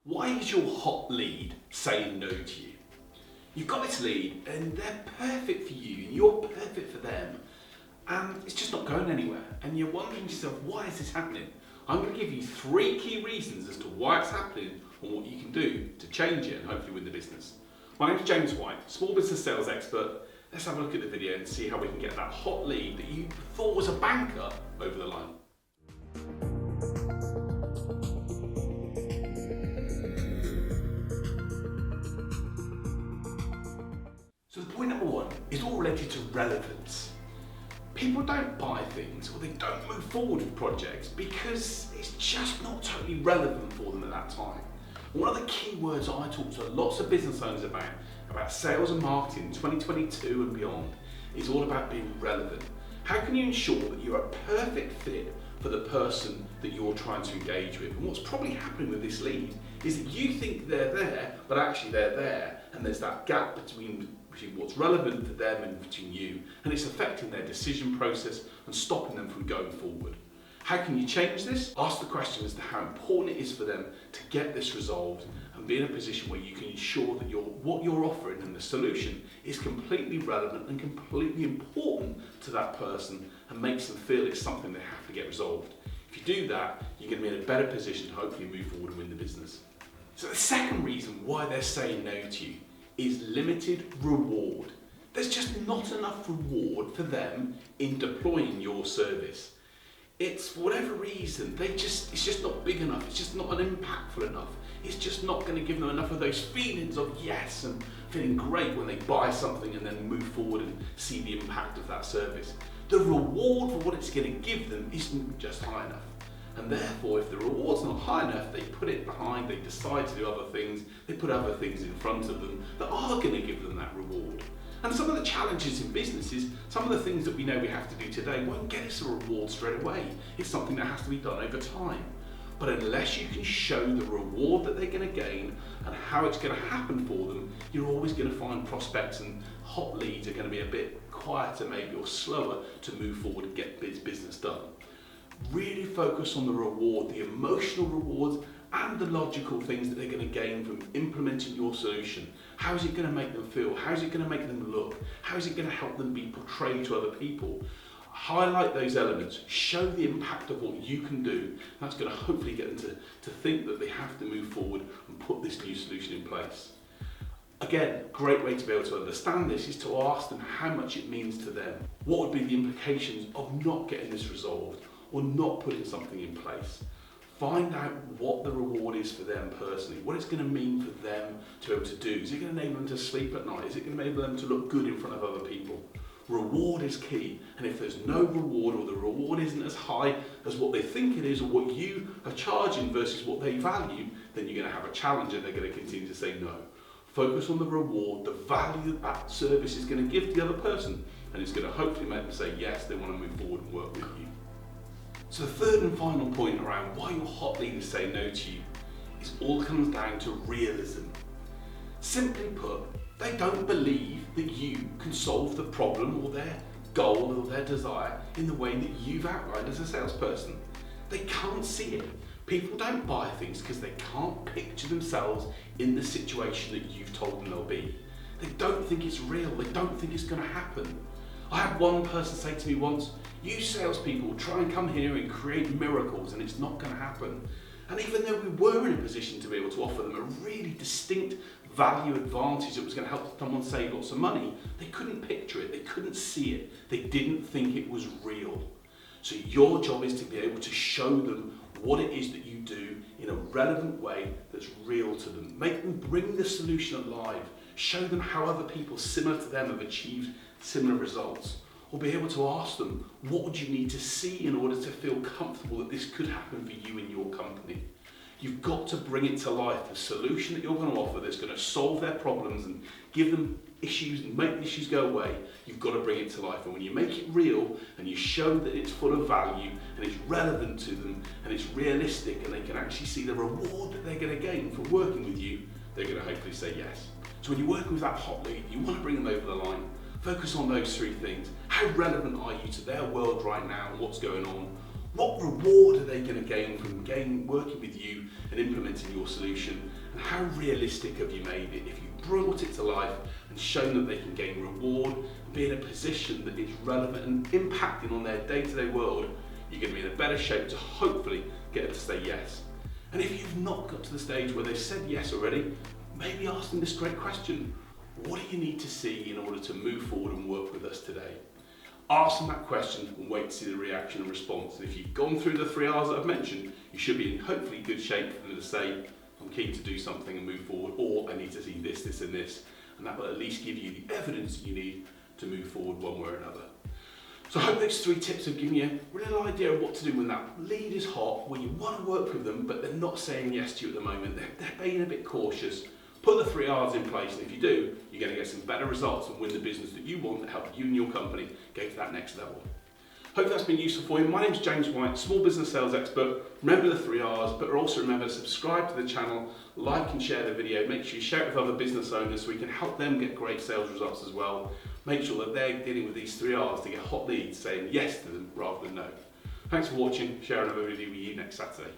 Why is your hot lead saying no to you? You've got this lead and they're perfect for you and you're perfect for them, and it's just not going anywhere, and you're wondering to yourself, why is this happening? I'm going to give you 3 key reasons as to why it's happening and what you can do to change it and hopefully win the business. My name is James White, small business sales expert. Let's have a look at the video and see how we can get that hot lead that you thought was a banker over the line. So the point number 1 is all related to relevance. People don't buy things or they don't move forward with projects because it's just not totally relevant for them at that time. One of the key words I talk to lots of business owners about sales and marketing in 2022 and beyond, is all about being relevant. How can you ensure that you're a perfect fit for the person that you're trying to engage with? And what's probably happening with this lead is that you think they're there, but actually they're there, and there's that gap between what's relevant for them and between you, and it's affecting their decision process and stopping them from going forward. How can you change this? Ask the question as to how important it is for them to get this resolved and be in a position where you can ensure that what you're offering and the solution is completely relevant and completely important to that person and makes them feel it's something they have to get resolved. If you do that, you're going to be in a better position to hopefully move forward and win the business. So the second reason why they're saying no to you is limited reward. There's just not enough reward for them in deploying your service. It's for whatever reason, it's just not big enough, it's just not impactful enough. It's just not going to give them enough of those feelings of yes and feeling great when they buy something and then move forward and see the impact of that service. The reward for what it's going to give them isn't just high enough. And therefore, if the reward's not high enough, they put it behind, they decide to do other things, they put other things in front of them that are going to give them that reward. And some of the challenges in business is some of the things that we know we have to do today won't get us a reward straight away. It's something that has to be done over time. But unless you can show the reward that they're going to gain and how it's going to happen for them, you're always going to find prospects and hot leads are going to be a bit quieter maybe or slower to move forward and get business done. Really focus on the reward, the emotional rewards and the logical things that they're going to gain from implementing your solution. How is it going to make them feel? How is it going to make them look? How is it going to help them be portrayed to other people? Highlight those elements, show the impact of what you can do. That's going to hopefully get them to think that they have to move forward and put this new solution in place. Again, great way to be able to understand this is to ask them how much it means to them. What would be the implications of not getting this resolved or not putting something in place? Find out what the reward is for them personally, what it's going to mean for them to be able to do. Is it going to enable them to sleep at night? Is it going to enable them to look good in front of other people? Reward is key, and if there's no reward or the reward isn't as high as what they think it is or what you are charging versus what they value, then you're going to have a challenge and they're going to continue to say no. Focus on the reward, the value that that service is going to give the other person, and it's going to hopefully make them say yes, they want to move forward and work with you. So the third and final point around why your hot leaders say no to you is all comes down to realism. Simply put, they don't believe that you can solve the problem or their goal or their desire in the way that you've outlined as a salesperson. They can't see it. People don't buy things because they can't picture themselves in the situation that you've told them they'll be. They don't think it's real. They don't think it's going to happen. I had one person say to me once, you salespeople try and come here and create miracles and it's not going to happen. And even though we were in a position to be able to offer them a really distinct value advantage that was going to help someone save lots of money, they couldn't picture it, they couldn't see it, they didn't think it was real. So your job is to be able to show them what it is that you do in a relevant way that's real to them. Make them bring the solution alive. Show them how other people similar to them have achieved similar results. Or be able to ask them, what would you need to see in order to feel comfortable that this could happen for you in your company? You've got to bring it to life, the solution that you're going to offer that's going to solve their problems and give them issues and make the issues go away. You've got to bring it to life, and when you make it real and you show that it's full of value and it's relevant to them and it's realistic and they can actually see the reward that they're going to gain from working with you, they're going to hopefully say yes. So when you're working with that hot lead, you want to bring them over the line. Focus on those 3 things. How relevant are you to their world right now and what's going on? What reward are they going to gain from working with you and implementing your solution? And how realistic have you made it? If you've brought it to life and shown that they can gain reward and be in a position that is relevant and impacting on their day-to-day world, you're going to be in a better shape to hopefully get them to say yes. And if you've not got to the stage where they've said yes already, maybe ask them this great question. What do you need to see in order to move forward and work with us today? Ask them that question and wait to see the reaction and response. And if you've gone through the 3 R's that I've mentioned, you should be in hopefully good shape for them to say, I'm keen to do something and move forward, or I need to see this, this and this. And that will at least give you the evidence that you need to move forward one way or another. So I hope those 3 tips have given you a real idea of what to do when that lead is hot, where you want to work with them, but they're not saying yes to you at the moment. They're being a bit cautious. Put the 3 R's in place, and if you do, you're going to get some better results and win the business that you want to help you and your company get to that next level. Hope that's been useful for you. My name's James White, small business sales expert. Remember the 3 R's, but also remember to subscribe to the channel, like and share the video. Make sure you share it with other business owners so we can help them get great sales results as well. Make sure that they're dealing with these 3 R's to get hot leads saying yes to them rather than no. Thanks for watching. Share another video with you next Saturday.